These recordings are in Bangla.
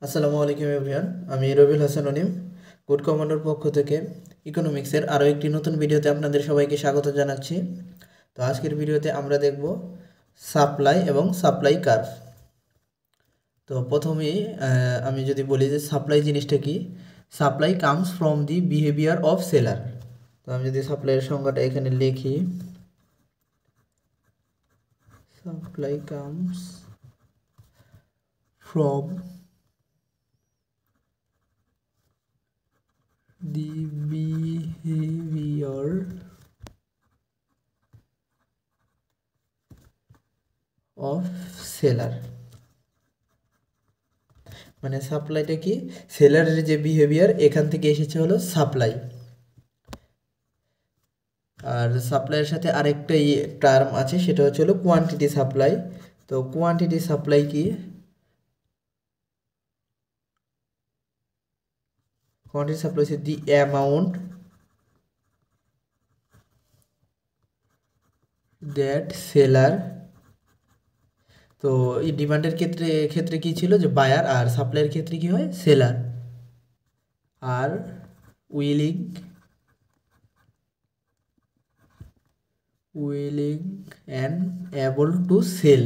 আসসালামু আলাইকুম এভরিওয়ান, আমি রবিউল হাসান অনিম গুড কমান্ডোর পক্ষ থেকে ইকোনমিক্সের আরও একটি নতুন ভিডিওতে আপনাদের সবাইকে স্বাগত জানাচ্ছি। তো আজকের ভিডিওতে আমরা দেখব সাপ্লাই এবং সাপ্লাই কার্ভ। তো প্রথমেই আমি যদি বলি যে সাপ্লাই জিনিসটা কি, supply comes from the behaviour of seller. তো আমি যদি সাপ্লাইয়ের সংজ্ঞাটা এখানে লিখি, supply comes from the behavior of seller। মানে সাপ্লাইটা কি, সেলারের যে বিহেভিয়ার এখান থেকে এসেছে হলো সাপ্লাই। আর সাপ্লাইয়ের সাথে আরেকটা টার্ম আছে, সেটা হচ্ছে হলো কোয়ান্টিটি সাপ্লাই। তো কোয়ান্টিটি সাপ্লাই কি, কোয়ান্টিটি সাপ্লাই হচ্ছে দি অ্যামাউন্ট দ্যাট সেলার। তো এই ডিমান্ডের ক্ষেত্রে কি ছিল যে বায়ার, আর সাপ্লাইয়ের ক্ষেত্রে কি হয় seller, are willing and able to sell।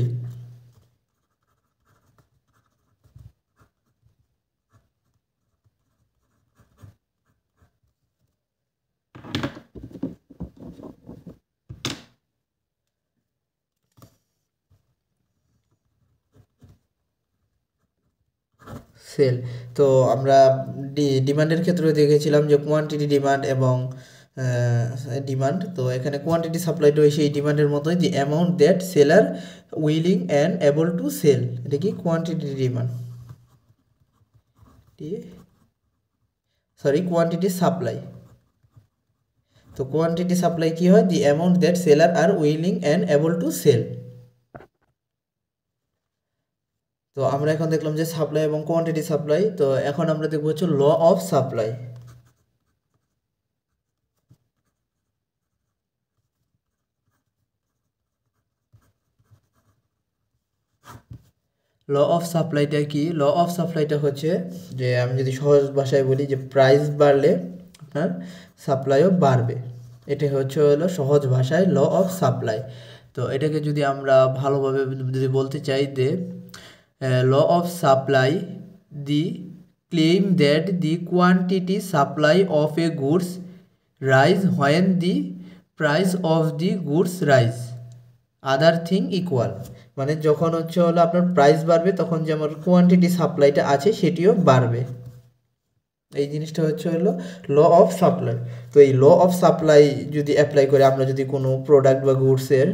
Sell. তো আমরা ডিমান্ডের ক্ষেত্রে দেখেছিলাম যে কোয়ান্টিটি ডিমান্ড এবং ডিমান্ড। তো এখানে কোয়ান্টিটি সাপ্লাইটা সেই ডিমান্ডের মতোই, the amount that seller willing and able to sell. এটা কি কোয়ান্টিটি ডিমান্ড, কোয়ান্টিটি সাপ্লাই। তো কোয়ান্টিটি সাপ্লাই কি হয়, the amount that seller are willing and able to sell. তো আমরা এখন দেখলাম যে সাপ্লাই এবং কোয়ান্টিটি সাপ্লাই। তো এখন আমরা দেখবো হচ্ছে law of supply. Law of সাপ্লাইটা কি, ল অফ সাপ্লাইটা হচ্ছে যে আমি যদি সহজ ভাষায় বলি যে প্রাইস বাড়লে আপনার সাপ্লাইও বাড়বে। এটা হচ্ছে হলো সহজ ভাষায় ল অফ সাপ্লাই। তো এটাকে যদি আমরা ভালোভাবে যদি বলতে চাই যে law of supply the claim that the quantity supply of a goods rise when the price of the goods rise other thing equal. মানে যখন হচ্ছে হলো আপনার প্রাইস বাড়বে তখন যেমন কোয়ান্টিটি সাপ্লাইটা আছে সেটিও বাড়বে। এই জিনিসটা হচ্ছে হলো ল অফ সাপ্লাই। তো এই ল অফ সাপ্লাই যদি অ্যাপ্লাই করে আমরা যদি কোনো প্রোডাক্ট বা গুডসের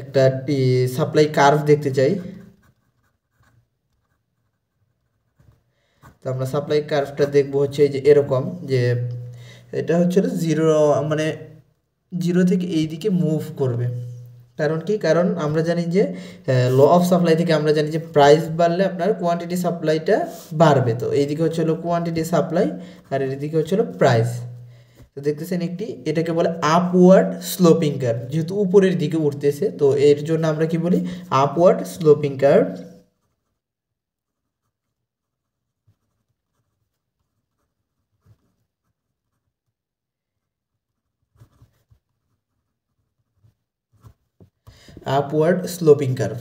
একটা সাপ্লাই কার্ভ দেখতে চাই, তো আমরা সাপ্লাই কার্ভটা দেখবো হচ্ছে যে এরকম, যে এটা হচ্ছে জিরো, মানে জিরো থেকে এই দিকে মুভ করবে। কারণ কি, কারণ আমরা জানি যে ল অফ সাপ্লাই থেকে আমরা জানি যে প্রাইস বাড়লে আপনার কোয়ান্টিটি সাপ্লাইটা বাড়বে। তো এইদিকে হচ্ছে হলো কোয়ান্টিটি সাপ্লাই আর এদিকে হচ্ছে হলো প্রাইস। তো দেখতেছেন একটি, এটাকে বলে আপওয়ার্ড স্লোপিং কার্ভ, যেহেতু উপরের দিকে উঠতেছে তো এর জন্য আমরা কি বলি upward sloping curve. Upward sloping curve.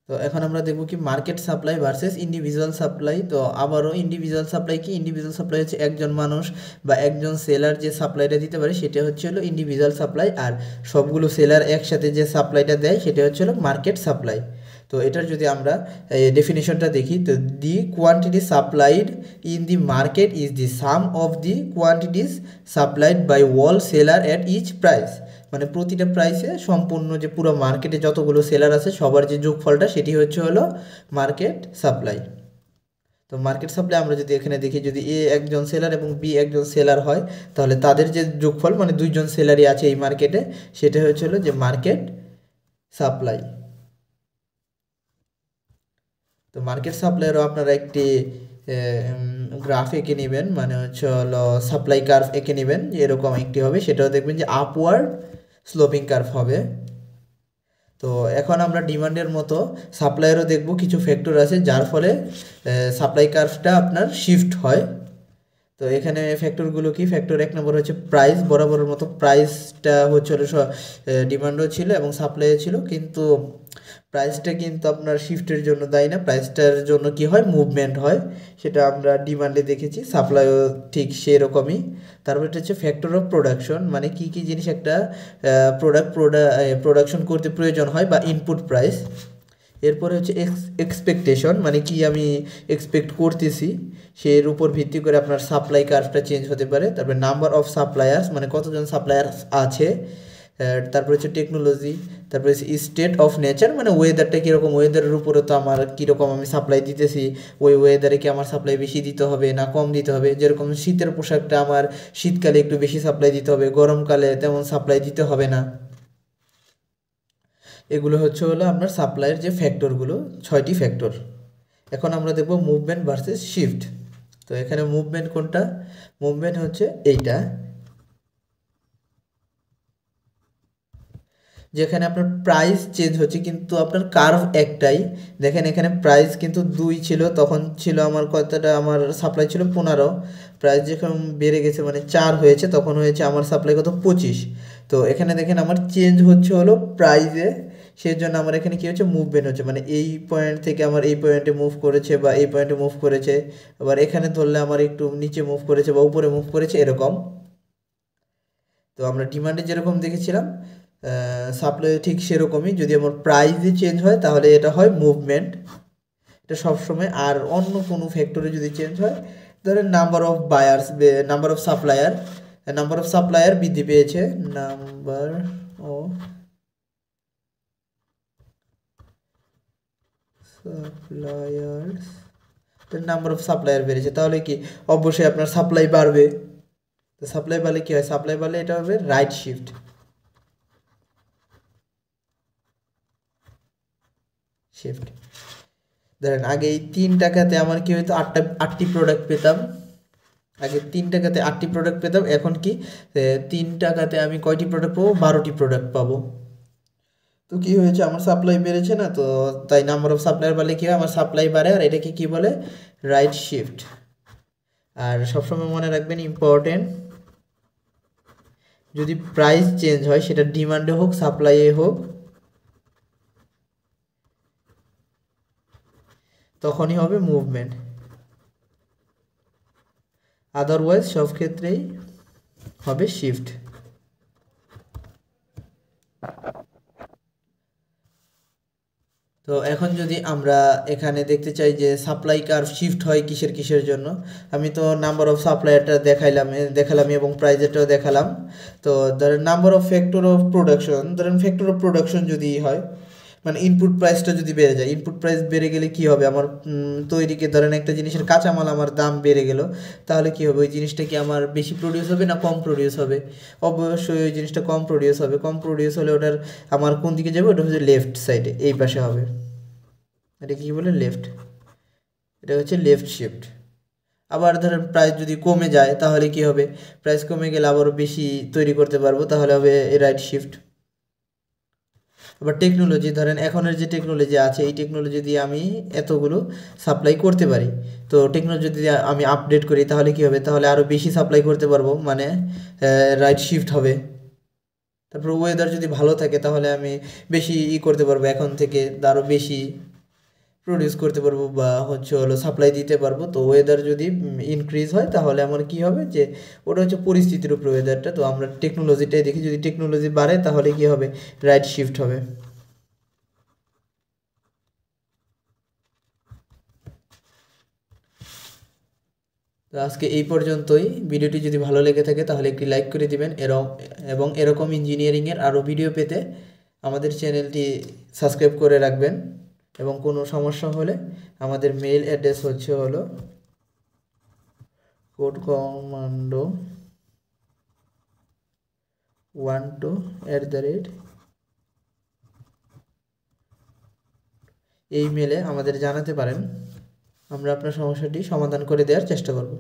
তো এখন আমরা দেখব কি market supply versus individual supply. তো আবারও ইন্ডিভিজুয়াল সাপ্লাই কি, ইন্ডিভিজুয়াল সাপ্লাই হচ্ছে একজন মানুষ বা একজন সেলার যে সাপ্লাইটা দিতে পারে সেটা হচ্ছে হলো ইন্ডিভিজুয়াল সাপ্লাই, আর সবগুলো সেলার একসাথে যে সাপ্লাইটা দেয় সেটা হচ্ছে হলো মার্কেট সাপ্লাই। তো এটার যদি আমরা ডেফিনেশনটা দেখি, তো the quantity supplied in the market is the sum of the quantities supplied by all seller at each price. মানে প্রতিটা প্রাইসে সম্পূর্ণ যে পুরো মার্কেটে যতগুলো সেলার আছে সবার যে যোগফলটা সেটি হচ্ছে হলো মার্কেট সাপ্লাই। তো মার্কেট সাপ্লাই আমরা যদি এখানে দেখি, যদি এ একজন সেলার এবং বি একজন সেলার হয় তাহলে তাদের যে যোগফল, মানে দুইজন সেলারই আছে এই মার্কেটে, সেটা হচ্ছে হলো যে মার্কেট সাপ্লাই। তো মার্কেট সাপ্লাইয়েরও আপনারা একটি গ্রাফ এঁকে নেবেন, মানে হচ্ছে হলো সাপ্লাই কার্ভ এঁকে নেবেন, এরকম একটি হবে, সেটাও দেখবেন যে আপওয়ার্ড স্লোপিং কার্ভ হবে। তো এখন আমরা ডিমান্ডের মতো সাপ্লাইয়েরও দেখব কিছু ফ্যাক্টর আছে যার ফলে সাপ্লাই কার্ভটা আপনার শিফট হয়। তো এখানে ফ্যাক্টরগুলো কি, ফ্যাক্টর 1 নম্বর হচ্ছে প্রাইস, বরাবরের মতো প্রাইসটা হচ্ছে ডিমান্ডও ছিল এবং সাপ্লাইও ছিল, কিন্তু প্রাইসটা কিন্তু আপনার শিফটের জন্য দায়ী না, প্রাইসটার জন্য কি হয়, মুভমেন্ট হয়, সেটা আমরা ডিমান্ডে দেখেছি, সাপ্লাইও ঠিক সেরকমই। তারপর এটা হচ্ছে ফ্যাক্টর অফ প্রোডাকশন, মানে কি কি জিনিস একটা প্রোডাকশন করতে প্রয়োজন হয় বা ইনপুট প্রাইস। এরপরে হচ্ছে এক্সপেকটেশন, মানে কি আমি এক্সপেক্ট করতেছি, সের উপর ভিত্তি করে আপনার সাপ্লাই কার্ভটা চেঞ্জ হতে পারে। তারপরে নাম্বার অফ সাপ্লায়ার্স, মানে কতজন সাপ্লায়ার্স আছে। তারপরে হচ্ছে টেকনোলজি, তারপরে হচ্ছে স্টেট অফ নেচার, মানে ওয়েদারটা কীরকম, ওয়েদারের উপরে তো আমার কীরকম আমি সাপ্লাই দিতেছি, ওই ওয়েদারে কি আমার সাপ্লাই বেশি দিতে হবে না কম দিতে হবে। যেরকম শীতের পোশাকটা আমার শীতকালে একটু বেশি সাপ্লাই দিতে হবে, গরমকালে তেমন সাপ্লাই দিতে হবে না। এগুলো হচ্ছে হলো আপনার সাপ্লাইয়ের যে ফ্যাক্টরগুলো, 6টি ফ্যাক্টর। এখন আমরা দেখব মুভমেন্ট ভার্সেস শিফট। তো এখানে মুভমেন্ট কোনটা, মুভমেন্ট হচ্ছে এইটা, যেখানে আপনার প্রাইস চেঞ্জ হচ্ছে কিন্তু আপনার কার্ভ একটাই। দেখেন এখানে প্রাইস কিন্তু 2 ছিল, তখন ছিল আমার কতটা, আমার সাপ্লাই ছিল 15, প্রাইস যখন বেড়ে গেছে মানে 4 হয়েছে, তখন হয়েছে আমার সাপ্লাই কত 25। তো এখানে দেখেন আমার চেঞ্জ হচ্ছে হলো প্রাইসে, সেই জন্য আমার এখানে কী হচ্ছে, মুভমেন্ট হচ্ছে, মানে এই পয়েন্ট থেকে আমার এই পয়েন্টে মুভ করেছে বা এই পয়েন্টে মুভ করেছে, আবার এখানে ধরলে আমার একটু নিচে মুভ করেছে বা উপরে মুভ করেছে, এরকম। তো আমরা ডিমান্ডে যেরকম দেখেছিলাম সাপ্লাই ঠিক সেরকমই, যদি আমার প্রাইসই চেঞ্জ হয় তাহলে এটা হয় মুভমেন্ট, এটা সবসময়। আর অন্য কোনো ফ্যাক্টরে যদি চেঞ্জ হয়, ধরেন number of buyers, number of supplier বৃদ্ধি পেয়েছে, number of suppliers, number of supplier বেড়েছে, তাহলে কি অবশ্যই আপনার সাপ্লাই বাড়বে। তো সাপ্লাই বাড়লে কি হয়, সাপ্লাই বাড়লে এটা হবে রাইট শিফট। ধরেন আগে এই 3 টাকাতে আমার কি হতো, 8টি প্রোডাক্ট পেতাম, আগে 3 টাকাতে 8টি প্রোডাক্ট পেতাম, এখন কি 3 টাকাতে আমি কয়টি প্রোডাক্ট পাবো, 12টি প্রোডাক্ট পাবো। তো কি হয়েছে, আমার সাপ্লাই বেড়েছে না, তো তাই নাম্বার অফ সাপ্লায়ার বাড়লে কি হয়, আমার সাপ্লাই বাড়ে, আর এটাকে কি বলে, রাইট শিফট। আর সবসময় মনে রাখবেন ইম্পর্টেন্ট, যদি প্রাইস চেঞ্জ হয় সেটা ডিমান্ডে হোক সাপ্লাইয়ে হোক, তখনই হবে মুভমেন্ট, আদারওয়াইজ সব ক্ষেত্রেই হবে শিফট। তো এখন যদি আমরা এখানে দেখতে চাই যে সাপ্লাই কার্ভ শিফট হয় কিসের জন্য, আমি তো নাম্বার অফ সাপ্লায়ারটা দেখালাম এবং প্রাইজেরটাও দেখালাম। তো ধরেন number of factor of production, ধরেন ফ্যাক্টর অফ প্রোডাকশন যদি হয়, মানে ইনপুট প্রাইসটা যদি বেড়ে যায়, ইনপুট প্রাইস বেড়ে গেলে কি হবে, আমার তৈরিকে ধরেন একটা জিনিসের কাঁচামাল আমার দাম বেড়ে গেল, তাহলে কি হবে, ওই জিনিসটা কি আমার বেশি প্রডিউস হবে না কম প্রডিউস হবে, অবশ্যই ওই জিনিসটা কম প্রডিউস হবে। কম প্রডিউস হলে ওটার আমার কোন দিকে যাবে, ওটা হচ্ছে লেফট সাইডে, এই পাশে হবে, এটা কি বলে লেফট, এটা হচ্ছে লেফট শিফট। আবার ধরেন প্রাইস যদি কমে যায় তাহলে কি হবে, প্রাইস কমে গেলে আবারও বেশি তৈরি করতে পারবো, তাহলে হবে রাইট শিফট। আবার টেকনোলজি, ধরেন এখনের যে টেকনোলজি আছে, এই টেকনোলজি দিয়ে আমি এতগুলো সাপ্লাই করতে পারি, তো টেকনোলজি যদি আমি আপডেট করি তাহলে কি হবে, তাহলে আরও বেশি সাপ্লাই করতে পারবো, মানে রাইট শিফট হবে। তারপর ওয়েদার যদি ভালো থাকে তাহলে আমি বেশি করতে পারবো, এখন থেকে আরও বেশি প্রডিউস করতে পারবো বা হচ্ছে হলো সাপ্লাই দিতে পারবো। তো ওয়েদার যদি ইনক্রিজ হয় তাহলে আমার কি হবে, যে ওটা হচ্ছে পরিস্থিতির উপর ওয়েদারটা, তো আমরা টেকনোলজিটাই দেখি, যদি টেকনোলজি বাড়ে তাহলে কি হবে, রাইট শিফট হবে। তো আজকে এই পর্যন্তই, ভিডিওটি যদি ভালো লেগে থাকে তাহলে একটি লাইক করে দিবেন, এবং এরকম ইঞ্জিনিয়ারিংয়ের আরও ভিডিও পেতে আমাদের চ্যানেলটি সাবস্ক্রাইব করে রাখবেন। এবং কোনো সমস্যা হলে আমাদের মেইল অ্যাড্রেস হচ্ছে হলো codecommando12 এই মেলে আমাদের জানাতে পারেন। আমরা আপনার সমস্যাটি সমাধান করে দেওয়ার চেষ্টা করব।